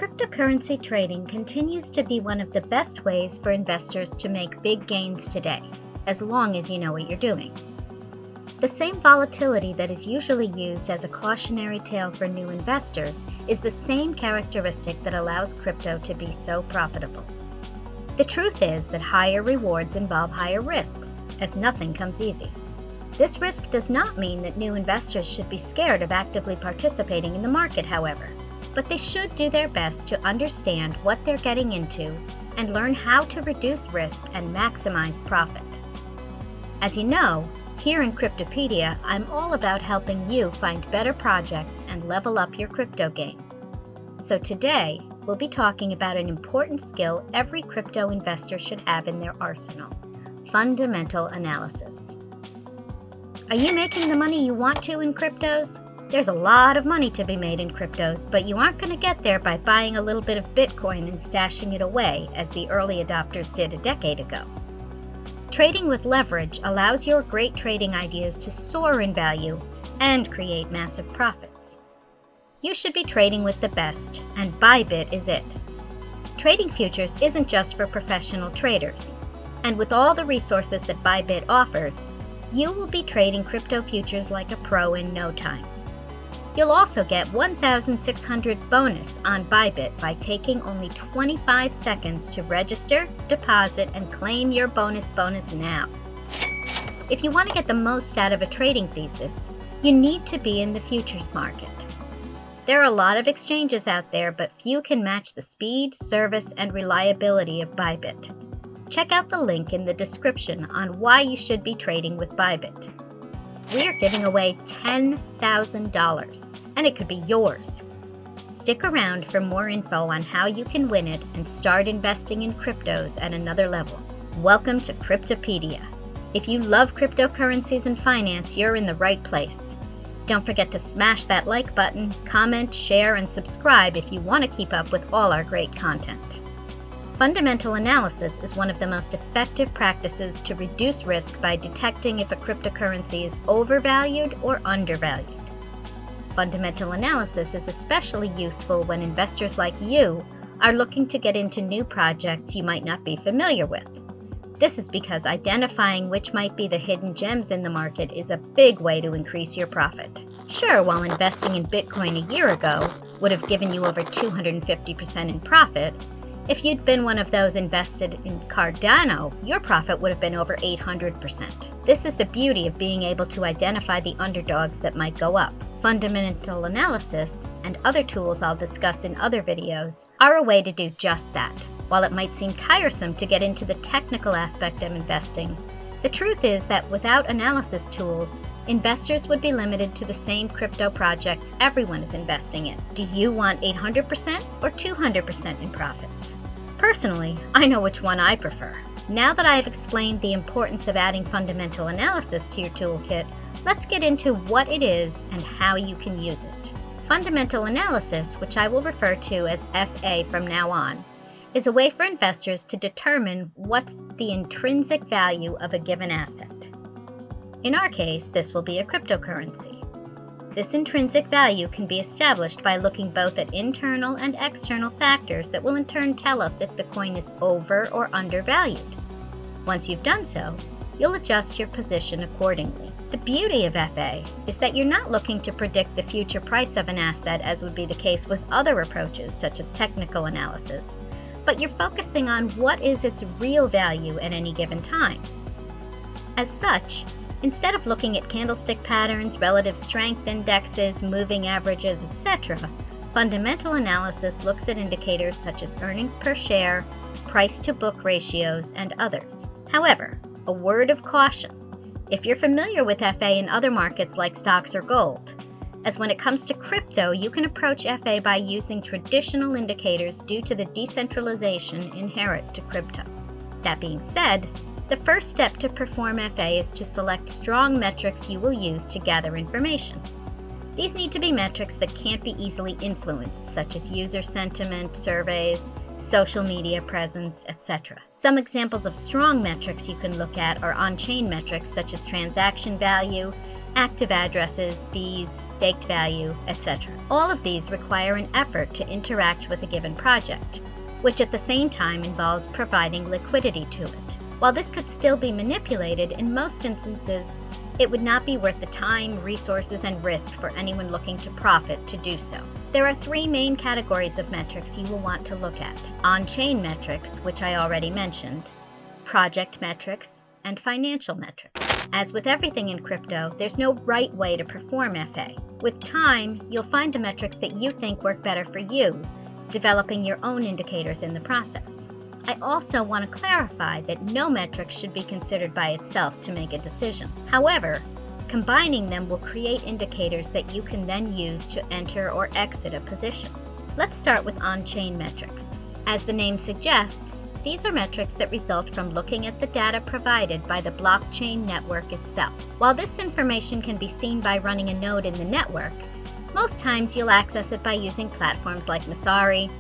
Cryptocurrency trading continues to be one of the best ways for investors to make big gains today, as long as you know what you're doing. The same volatility that is usually used as a cautionary tale for new investors is the same characteristic that allows crypto to be so profitable. The truth is that higher rewards involve higher risks, as nothing comes easy. This risk does not mean that new investors should be scared of actively participating in the market, however, but they should do their best to understand what they're getting into and learn how to reduce risk and maximize profit. As you know, here in Cryptopedia, I'm all about helping you find better projects and level up your crypto game. So today, we'll be talking about an important skill every crypto investor should have in their arsenal: fundamental analysis. Are you making the money you want to in cryptos? There's a lot of money to be made in cryptos, but you aren't going to get there by buying a little bit of Bitcoin and stashing it away, as the early adopters did a decade ago. Trading with leverage allows your great trading ideas to soar in value and create massive profits. You should be trading with the best, and Bybit is it. Trading futures isn't just for professional traders, and with all the resources that Bybit offers, you will be trading crypto futures like a pro in no time. You'll also get 1,600 bonus on Bybit by taking only 25 seconds to register, deposit, and claim your bonus now. If you want to get the most out of a trading thesis, you need to be in the futures market. There are a lot of exchanges out there, but few can match the speed, service, and reliability of Bybit. Check out the link in the description on why you should be trading with Bybit. We are giving away $10,000, and it could be yours. Stick around for more info on how you can win it and start investing in cryptos at another level. Welcome to Cryptopedia. If you love cryptocurrencies and finance, you're in the right place. Don't forget to smash that like button, comment, share, and subscribe if you want to keep up with all our great content. Fundamental analysis is one of the most effective practices to reduce risk by detecting if a cryptocurrency is overvalued or undervalued. Fundamental analysis is especially useful when investors like you are looking to get into new projects you might not be familiar with. This is because identifying which might be the hidden gems in the market is a big way to increase your profit. Sure, while investing in Bitcoin a year ago would have given you over 250% in profit, if you'd been one of those invested in Cardano, your profit would have been over 800%. This is the beauty of being able to identify the underdogs that might go up. Fundamental analysis, and other tools I'll discuss in other videos, are a way to do just that. While it might seem tiresome to get into the technical aspect of investing, the truth is that without analysis tools, investors would be limited to the same crypto projects everyone is investing in. Do you want 800% or 200% in profits? Personally, I know which one I prefer. Now that I have explained the importance of adding fundamental analysis to your toolkit, let's get into what it is and how you can use it. Fundamental analysis, which I will refer to as FA from now on, is a way for investors to determine what's the intrinsic value of a given asset. In our case, this will be a cryptocurrency. This intrinsic value can be established by looking both at internal and external factors that will in turn tell us if the coin is over or undervalued. Once you've done so, you'll adjust your position accordingly. The beauty of FA is that you're not looking to predict the future price of an asset as would be the case with other approaches such as technical analysis, but you're focusing on what is its real value at any given time. As such, instead of looking at candlestick patterns, relative strength indexes, moving averages, etc., fundamental analysis looks at indicators such as earnings per share, price-to-book ratios, and others. However, a word of caution: if you're familiar with FA in other markets like stocks or gold, as when it comes to crypto, you can approach FA by using traditional indicators due to the decentralization inherent to crypto. That being said, the first step to perform FA is to select strong metrics you will use to gather information. These need to be metrics that can't be easily influenced, such as user sentiment, surveys, social media presence, etc. Some examples of strong metrics you can look at are on-chain metrics such as transaction value, active addresses, fees, staked value, etc. All of these require an effort to interact with a given project, which at the same time involves providing liquidity to it. While this could still be manipulated, in most instances, it would not be worth the time, resources, and risk for anyone looking to profit to do so. There are three main categories of metrics you will want to look at: on-chain metrics, which I already mentioned, project metrics, and financial metrics. As with everything in crypto, there's no right way to perform FA. With time, you'll find the metrics that you think work better for you, developing your own indicators in the process. I also want to clarify that no metric should be considered by itself to make a decision. However, combining them will create indicators that you can then use to enter or exit a position. Let's start with on-chain metrics. As the name suggests, these are metrics that result from looking at the data provided by the blockchain network itself. While this information can be seen by running a node in the network, most times you'll access it by using platforms like Masari,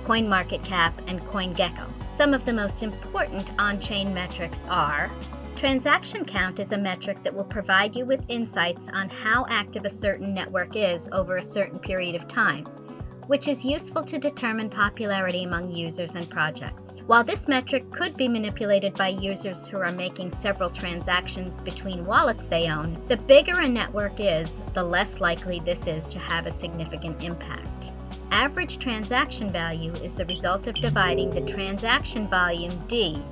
CoinMarketCap, and CoinGecko. Some of the most important on-chain metrics are: transaction count is a metric that will provide you with insights on how active a certain network is over a certain period of time, which is useful to determine popularity among users and projects. While this metric could be manipulated by users who are making several transactions between wallets they own, the bigger a network is, the less likely this is to have a significant impact. Average transaction value is the result of dividing the transaction volume D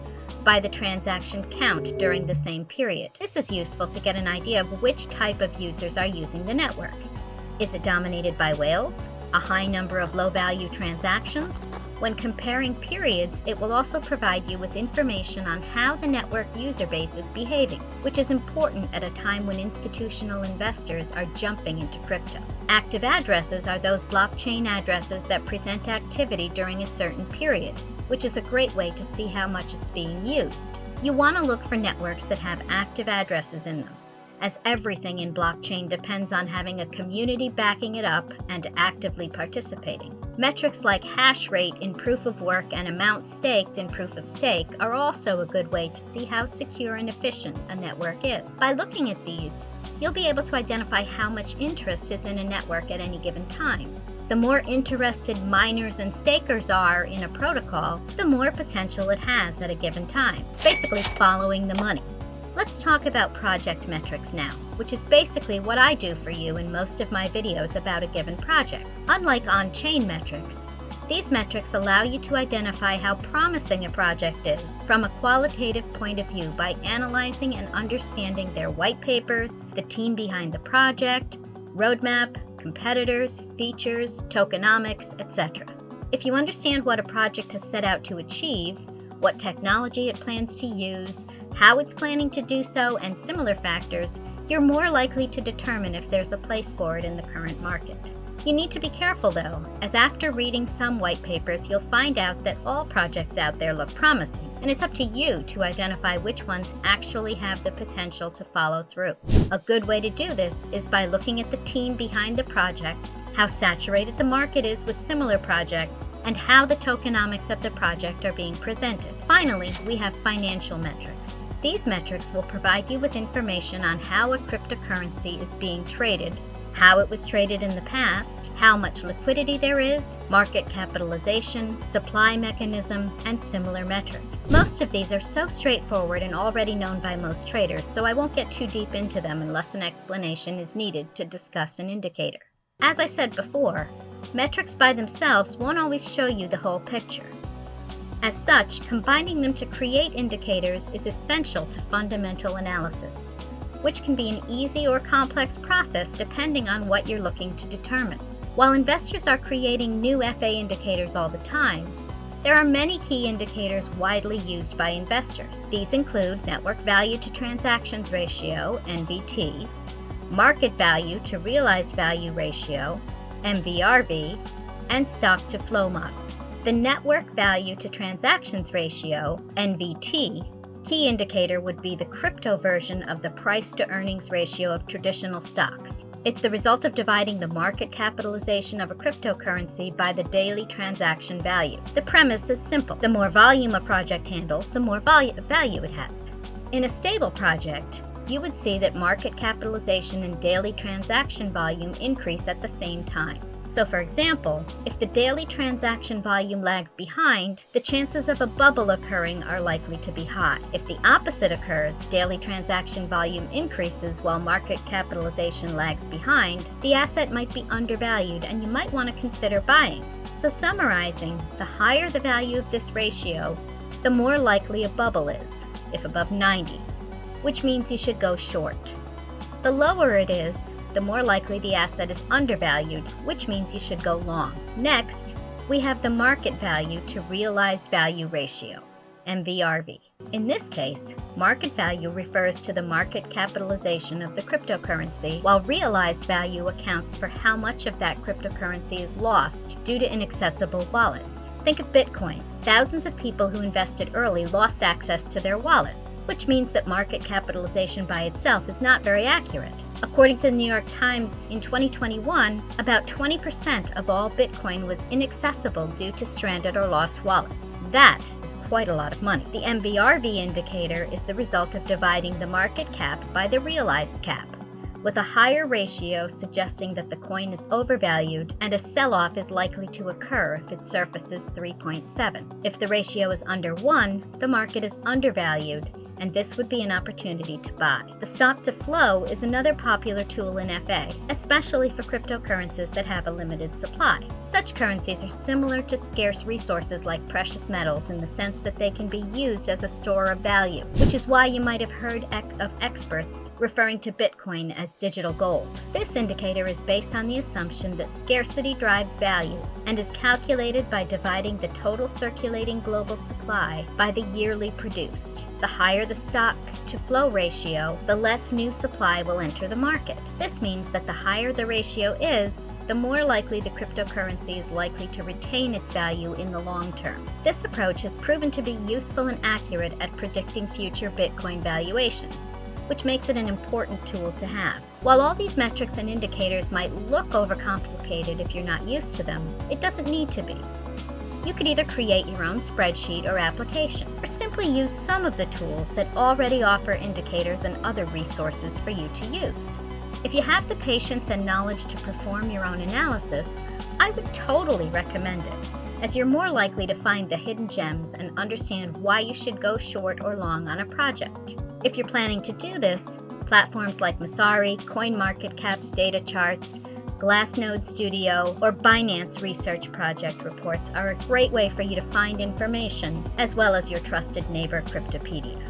by the transaction count during the same period. This is useful to get an idea of which type of users are using the network. Is it dominated by whales? A high number of low-value transactions? When comparing periods, it will also provide you with information on how the network user base is behaving, which is important at a time when institutional investors are jumping into crypto. Active addresses are those blockchain addresses that present activity during a certain period, which is a great way to see how much it's being used. You want to look for networks that have active addresses in them, as everything in blockchain depends on having a community backing it up and actively participating. Metrics like hash rate in proof of work and amount staked in proof of stake are also a good way to see how secure and efficient a network is. By looking at these, you'll be able to identify how much interest is in a network at any given time. The more interested miners and stakers are in a protocol, the more potential it has at a given time. It's basically following the money. Let's talk about project metrics now, which is basically what I do for you in most of my videos about a given project. Unlike on-chain metrics, these metrics allow you to identify how promising a project is from a qualitative point of view by analyzing and understanding their white papers, the team behind the project, roadmap, competitors, features, tokenomics, etc. If you understand what a project has set out to achieve, what technology it plans to use, how it's planning to do so, and similar factors, you're more likely to determine if there's a place for it in the current market. You need to be careful though, as after reading some white papers, you'll find out that all projects out there look promising, and it's up to you to identify which ones actually have the potential to follow through. A good way to do this is by looking at the team behind the projects, how saturated the market is with similar projects, and how the tokenomics of the project are being presented. Finally, we have financial metrics. These metrics will provide you with information on how a cryptocurrency is being traded, how it was traded in the past, how much liquidity there is, market capitalization, supply mechanism, and similar metrics. Most of these are so straightforward and already known by most traders, so I won't get too deep into them unless an explanation is needed to discuss an indicator. As I said before, metrics by themselves won't always show you the whole picture. As such, combining them to create indicators is essential to fundamental analysis, which can be an easy or complex process depending on what you're looking to determine. While investors are creating new FA indicators all the time, there are many key indicators widely used by investors. These include network value to transactions ratio, NVT, market value to realized value ratio, MVRV, and stock to flow model. The network value to transactions ratio, NVT, key indicator would be the crypto version of the price-to-earnings ratio of traditional stocks. It's the result of dividing the market capitalization of a cryptocurrency by the daily transaction value. The premise is simple. The more volume a project handles, the more value it has. In a stable project, you would see that market capitalization and daily transaction volume increase at the same time. So for example, if the daily transaction volume lags behind, the chances of a bubble occurring are likely to be high. If the opposite occurs, daily transaction volume increases while market capitalization lags behind, the asset might be undervalued and you might want to consider buying. So summarizing, the higher the value of this ratio, the more likely a bubble is, if above 90, which means you should go short. The lower it is, the more likely the asset is undervalued, which means you should go long. Next, we have the market value to realized value ratio, MVRV. In this case, market value refers to the market capitalization of the cryptocurrency, while realized value accounts for how much of that cryptocurrency is lost due to inaccessible wallets. Think of Bitcoin. Thousands of people who invested early lost access to their wallets, which means that market capitalization by itself is not very accurate. According to the New York Times, in 2021, about 20% of all Bitcoin was inaccessible due to stranded or lost wallets. That is quite a lot of money. The MVRV indicator is the result of dividing the market cap by the realized cap, with a higher ratio suggesting that the coin is overvalued and a sell-off is likely to occur if it surfaces 3.7. If the ratio is under 1, the market is undervalued, and this would be an opportunity to buy. The stop to flow is another popular tool in FA, especially for cryptocurrencies that have a limited supply. Such currencies are similar to scarce resources like precious metals in the sense that they can be used as a store of value, which is why you might have heard of experts referring to Bitcoin as digital gold. This indicator is based on the assumption that scarcity drives value and is calculated by dividing the total circulating global supply by the yearly produced. The higher the stock to flow ratio, the less new supply will enter the market. This means that the higher the ratio is, the more likely the cryptocurrency is likely to retain its value in the long term. This approach has proven to be useful and accurate at predicting future Bitcoin valuations, which makes it an important tool to have. While all these metrics and indicators might look overcomplicated if you're not used to them, it doesn't need to be. You could either create your own spreadsheet or application, or simply use some of the tools that already offer indicators and other resources for you to use. If you have the patience and knowledge to perform your own analysis, I would totally recommend it, as you're more likely to find the hidden gems and understand why you should go short or long on a project. If you're planning to do this, platforms like Masari, CoinMarketCap's data charts, Glassnode Studio, or Binance Research Project reports are a great way for you to find information, as well as your trusted neighbor Cryptopedia.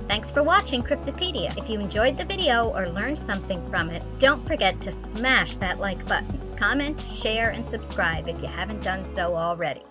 Thanks for watching Cryptopedia. If you enjoyed the video or learned something from it, don't forget to smash that like button. Comment, share, and subscribe if you haven't done so already.